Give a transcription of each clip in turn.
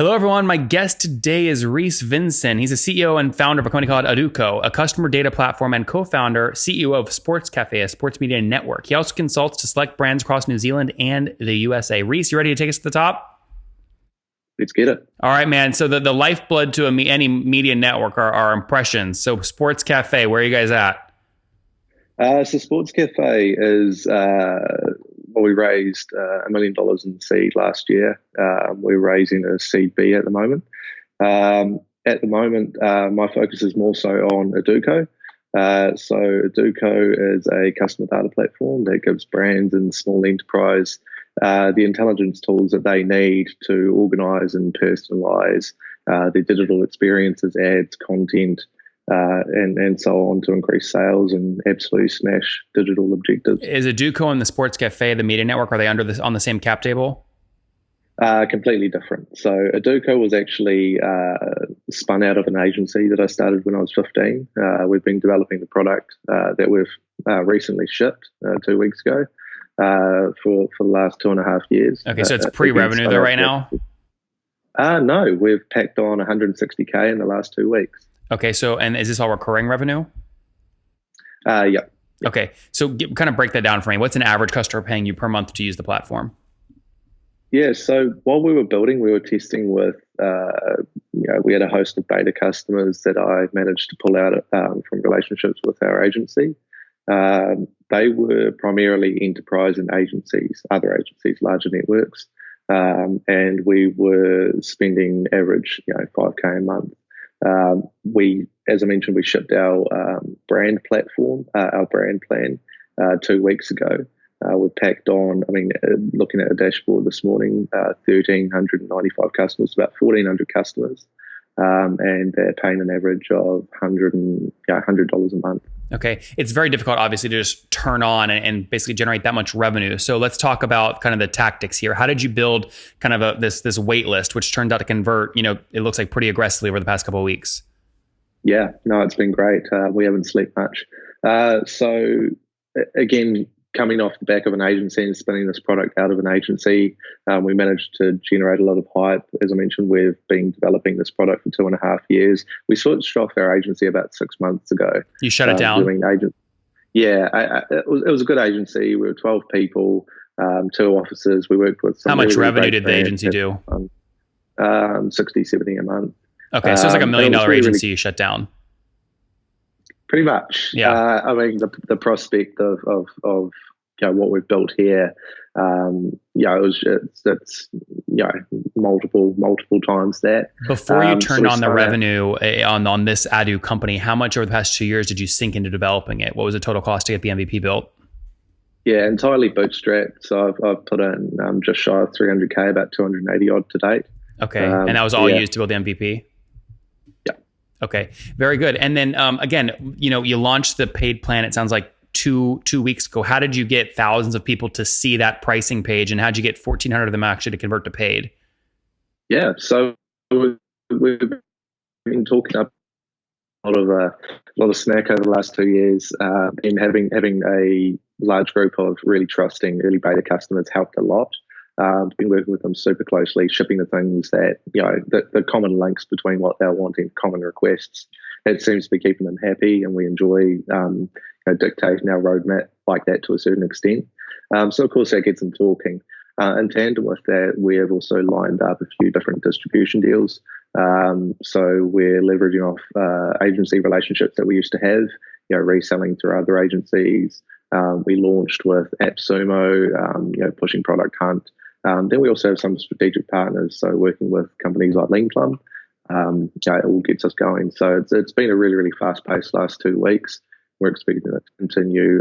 Hello, everyone. My guest today is Rees Vinsen. He's a CEO and founder of a company called Aduco, a customer data platform, and co-founder, CEO of Sports Cafe, a sports media network. He also consults to select brands across New Zealand and the USA. Rees, you ready to take us to the top? Let's get it. All right, man. So the lifeblood to any media network are impressions. So Sports Cafe, where are you guys at? So Sports Cafe is, we raised $1 million in seed last year. We're raising a seed B at the moment. My focus is more so on Aduco. So Aduco is a customer data platform that gives brands and small enterprise the intelligence tools that they need to organize and personalize their digital experiences, ads, content, and so on to increase sales and absolutely smash digital objectives. Is Adduco and the Sports Cafe, the media network, are they on the same cap table? Completely different. So Adduco was actually spun out of an agency that I started when I was 15. We've been developing the product that we've recently shipped 2 weeks ago for the last 2.5 years. Okay, so it's pre-revenue though right now? No, we've packed on 160K in the last 2 weeks. Okay, so and is this all recurring revenue? Yeah. Okay, so kind of break that down for me. What's an average customer paying you per month to use the platform? Yeah, so while we were building, we were testing with, we had a host of beta customers that I managed to pull out from relationships with our agency. They were primarily enterprise and agencies, other agencies, larger networks, and we were spending average, $5K a month. As I mentioned, we shipped our brand platform, our brand plan 2 weeks ago. We packed on, looking at a dashboard this morning, 1,395 customers, about 1,400 customers, and they're paying an average of $100 a month. Okay. It's very difficult, obviously, to just turn on and basically generate that much revenue. So let's talk about kind of the tactics here. How did you build kind of this wait list, which turned out to convert, it looks like pretty aggressively over the past couple of weeks? Yeah, no, it's been great. We haven't slept much. So again, coming off the back of an agency and spinning this product out of an agency, we managed to generate a lot of hype. As I mentioned, we've been developing this product for 2.5 years. We switched off our agency about 6 months ago. You shut it down? It was a good agency. We were 12 people, 2 offices. We worked with some. How much revenue did the agency do? 60, 70 a month. Okay, so it's like $1 million agency you shut down. Pretty much. Yeah. The prospect of what we've built here, it's multiple times that. Before you turned on the revenue on this Adu company, how much over the past 2 years did you sink into developing it? What was the total cost to get the MVP built? Yeah, entirely bootstrapped. So I've put in just shy of 300K, about 280 odd to date. Okay, and that was all used to build the MVP? Okay, very good. And then again, you launched the paid plan. It sounds like two weeks ago. How did you get thousands of people to see that pricing page, and how did you get 1,400 of them actually to convert to paid? Yeah, so we've been talking up a lot of smack over the last 2 years, and having a large group of really trusting early beta customers helped a lot. Been working with them super closely, shipping the things that, the common links between what they're wanting, common requests. It seems to be keeping them happy, and we enjoy dictating our roadmap like that to a certain extent. So, of course, that gets them talking. In tandem with that, we have also lined up a few different distribution deals. So we're leveraging off agency relationships that we used to have, reselling through other agencies. We launched with AppSumo, pushing Product Hunt. Then we also have some strategic partners, so working with companies like Leanplum, it all gets us going. So it's been a really, really fast-paced last 2 weeks. We're expecting it to continue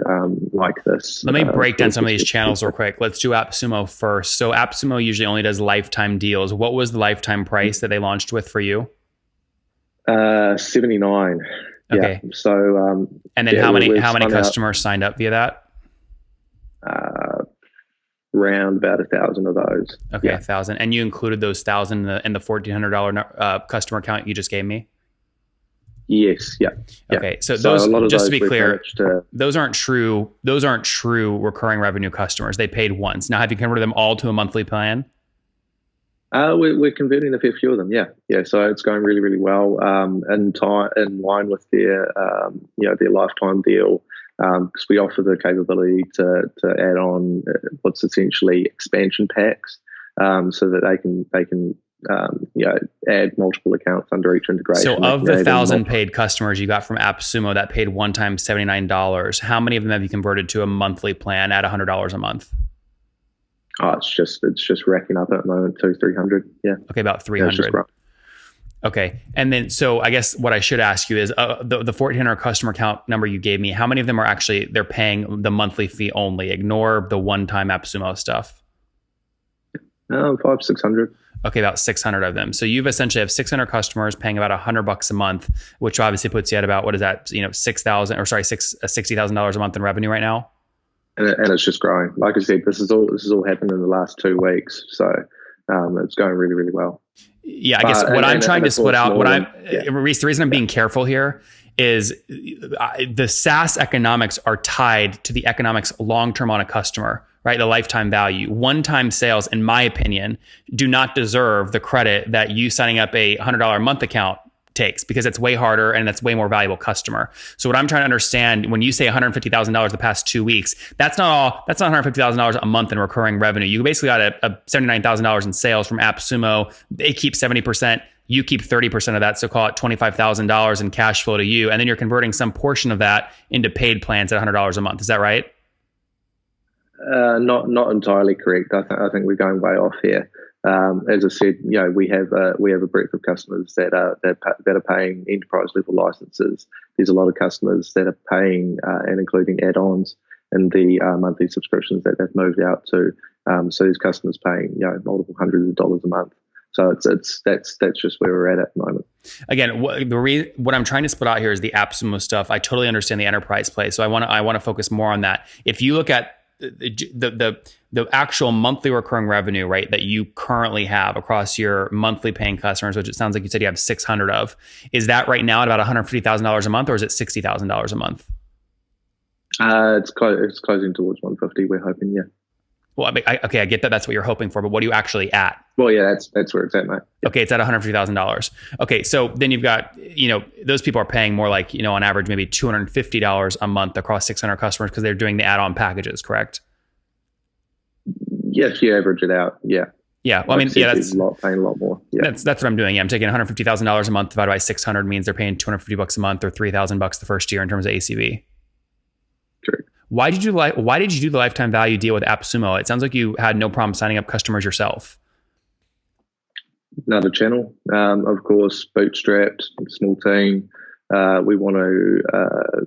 like this. Let me break down some of these channels real quick. Let's do AppSumo first. So AppSumo usually only does lifetime deals. What was the lifetime price that they launched with for you? $79. Okay. Yeah. So and then how many customers signed up via that? Around about 1,000 of those. Okay, 1,000. And you included those 1,000 in the $1,400 customer account you just gave me? Yes. Yeah. Okay. So those, just to be clear, those aren't true recurring revenue customers. They paid once. Now, have you converted them all to a monthly plan? We're converting a fair few of them. Yeah. So it's going really, really well. In line with their, their lifetime deal, because we offer the capability to add on what's essentially expansion packs, so that they can add multiple accounts under each integration. So of the 1,000 paid customers you got from AppSumo that paid one time $79, how many of them have you converted to a monthly plan at $100 a month? Oh, it's just racking up at the moment, 200-300. Yeah. Okay, about 300. Okay, and then so I guess what I should ask you is the 1,400 customer count number you gave me. How many of them are actually they're paying the monthly fee only? Ignore the one-time AppSumo stuff. 500-600. Okay, about 600 of them. So you've essentially have 600 customers paying about $100 a month, which obviously puts you at about, what is that? $60,000 a month in revenue right now. And it's just growing. Like I said, this is all happened in the last 2 weeks, so it's going really, really well. Yeah, I guess what I'm trying to split out, Reece, the reason I'm being careful here is the SaaS economics are tied to the economics long-term on a customer, right? The lifetime value. One-time sales, in my opinion, do not deserve the credit that you signing up a $100 a month account takes, because it's way harder and that's way more valuable customer. So what I'm trying to understand, when you say $150,000 the past 2 weeks, that's not $150,000 a month in recurring revenue. You basically got a $79,000 in sales from AppSumo. They keep 70%. You keep 30% of that. So call it $25,000 in cash flow to you. And then you're converting some portion of that into paid plans at $100 a month. Is that right? Not entirely correct. I think we're going way off here. As I said, we have a breadth of customers that are paying enterprise level licenses. There's a lot of customers that are paying and including add-ons in the monthly subscriptions that they've moved out to. So these customers paying multiple hundreds of dollars a month. So that's just where we're at the moment. Again, what I'm trying to split out here is the AppSumo stuff. I totally understand the enterprise play, so I want to focus more on that. If you look at the actual monthly recurring revenue, right, that you currently have across your monthly paying customers, which it sounds like you said you have 600 of, is that right now at about $150,000 a month, or is it $60,000 a month? It's closing towards 150. We're hoping, yeah. Well, I mean, I get that. That's what you're hoping for, but what are you actually at? Well, yeah, that's where it's at, mate. Yep. Okay, it's at $150,000. Okay, so then you've got, those people are paying more like, on average, maybe $250 a month across 600 customers because they're doing the add-on packages, correct? Yes, you average it out, yeah. Yeah, well, that's paying a lot more. Yeah. That's what I'm doing. Yeah, I'm taking $150,000 a month divided by 600 means they're paying $250 a month or $3,000 the first year in terms of ACV. Correct. Why did you do the lifetime value deal with AppSumo? It sounds like you had no problem signing up customers yourself. Another channel, of course, bootstrapped, small team. We want to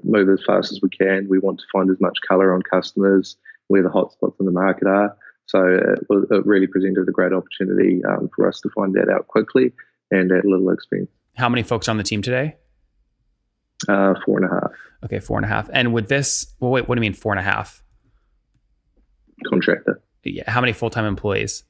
move as fast as we can. We want to find as much color on customers, where the hotspots in the market are. So it really presented a great opportunity for us to find that out quickly and at little expense. How many folks on the team today? 4.5. Okay, 4.5. And with this, well, wait, what do you mean 4.5? Contractor. Yeah. How many full-time employees?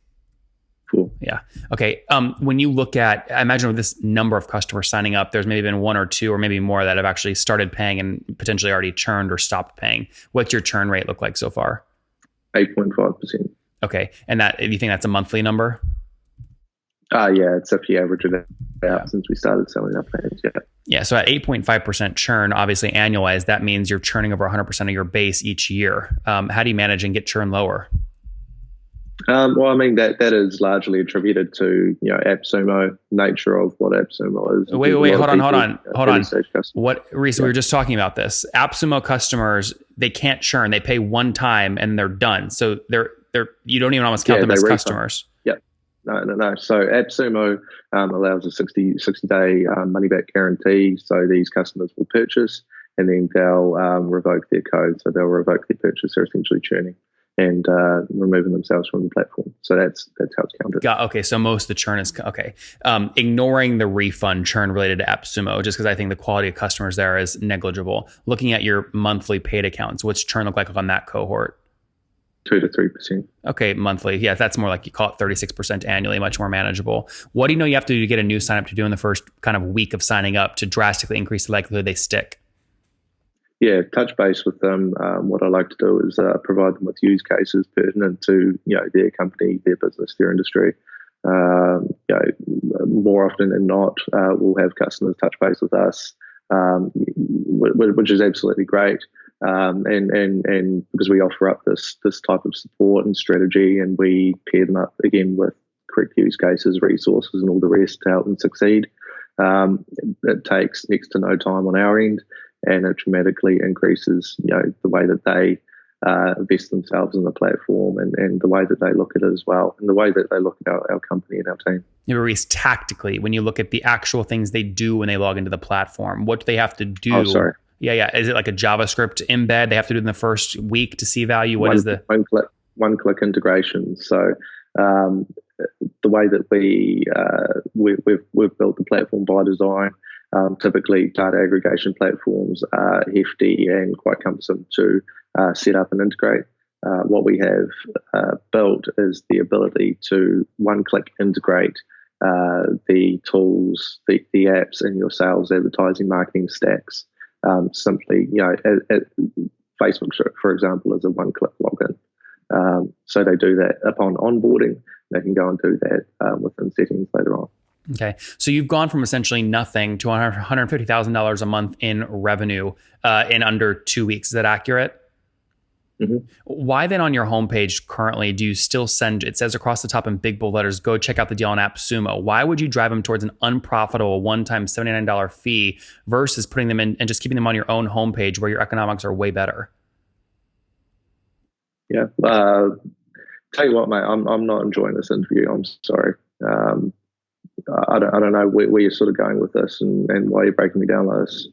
4. Yeah. Okay. When you look at, I imagine with this number of customers signing up, there's maybe been 1 or 2 or maybe more that have actually started paying and potentially already churned or stopped paying. What's your churn rate look like so far? 8.5%. Okay. And that, do you think that's a monthly number? Yeah, it's if you average it out since we started selling our plans. Yeah. Yeah. So at 8.5% churn, obviously annualized, that means you're churning over 100% of your base each year. How do you manage and get churn lower? Well, I mean, that is largely attributed to, AppSumo, nature of what AppSumo is. Wait, hold on. What, Reece, we were just talking about this. AppSumo customers, they can't churn. They pay one time and they're done. So you don't even almost count them as customers. Yep. No. So AppSumo allows a 60-day money-back guarantee. So these customers will purchase and then they'll revoke their code. So they'll revoke their purchase. They're essentially churning and removing themselves from the platform. So that's how it's counted. Okay, so most of the churn is, okay. Ignoring the refund churn related to AppSumo, just because I think the quality of customers there is negligible. Looking at your monthly paid accounts, what's churn look like on that cohort? 2 to 3%. Okay, monthly. Yeah, that's more like you call it 36% annually, much more manageable. What do you know you have to do to get a new sign up to do in the first kind of week of signing up to drastically increase the likelihood they stick? Yeah, touch base with them. What I like to do is provide them with use cases pertinent to their company, their business, their industry. More often than not, we'll have customers touch base with us, which is absolutely great. And because we offer up this type of support and strategy, and we pair them up again with correct use cases, resources, and all the rest to help them succeed. It takes next to no time on our end, and it dramatically increases, the way that they invest themselves in the platform, and the way that they look at it as well, and the way that they look at our company and our team. Reece, tactically, when you look at the actual things they do when they log into the platform, what do they have to do? Oh, sorry. Yeah. Is it like a JavaScript embed they have to do in the first week to see value? What is the one click integration? So the way that we've built the platform by design. Typically, data aggregation platforms are hefty and quite cumbersome to set up and integrate. What we have built is the ability to one-click integrate the tools, the apps in your sales, advertising, marketing stacks. Simply, Facebook, for example, is a one-click login. So they do that upon onboarding. They can go and do that within settings later on. Okay. So you've gone from essentially nothing to $150,000 a month in revenue in under 2 weeks. Is that accurate? Mm-hmm. Why then on your homepage currently do you still send, it says across the top in big bold letters, go check out the deal on AppSumo? Why would you drive them towards an unprofitable one-time $79 fee versus putting them in and just keeping them on your own homepage where your economics are way better? Yeah. Tell you what, mate, I'm not enjoying this interview. I'm sorry. I don't know where you're sort of going with this and why you're breaking me down like this.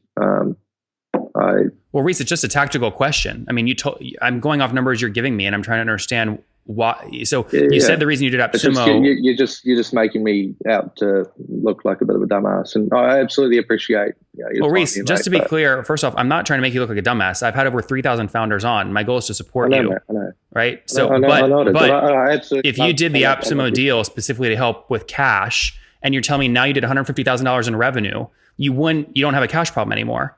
Well, Reece, it's just a tactical question. I mean, I'm going off numbers you're giving me, and I'm trying to understand why. So you said the reason you did AppSumo. You're just making me out to look like a bit of a dumbass, and I absolutely appreciate. Well, Reece, just to be clear, first off, I'm not trying to make you look like a dumbass. I've had over 3,000 founders on. My goal is to support you. I know. Right? So, but if you did the AppSumo deal specifically to help with cash, and you're telling me now you did $150,000 in revenue, you don't have a cash problem anymore.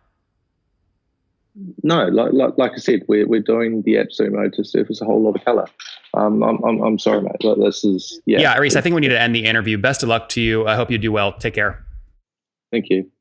No, like I said, we're doing the AppSumo to surface a whole lot of color. I'm sorry, mate. This is Yeah, Reece, I think we need to end the interview. Best of luck to you. I hope you do well. Take care. Thank you.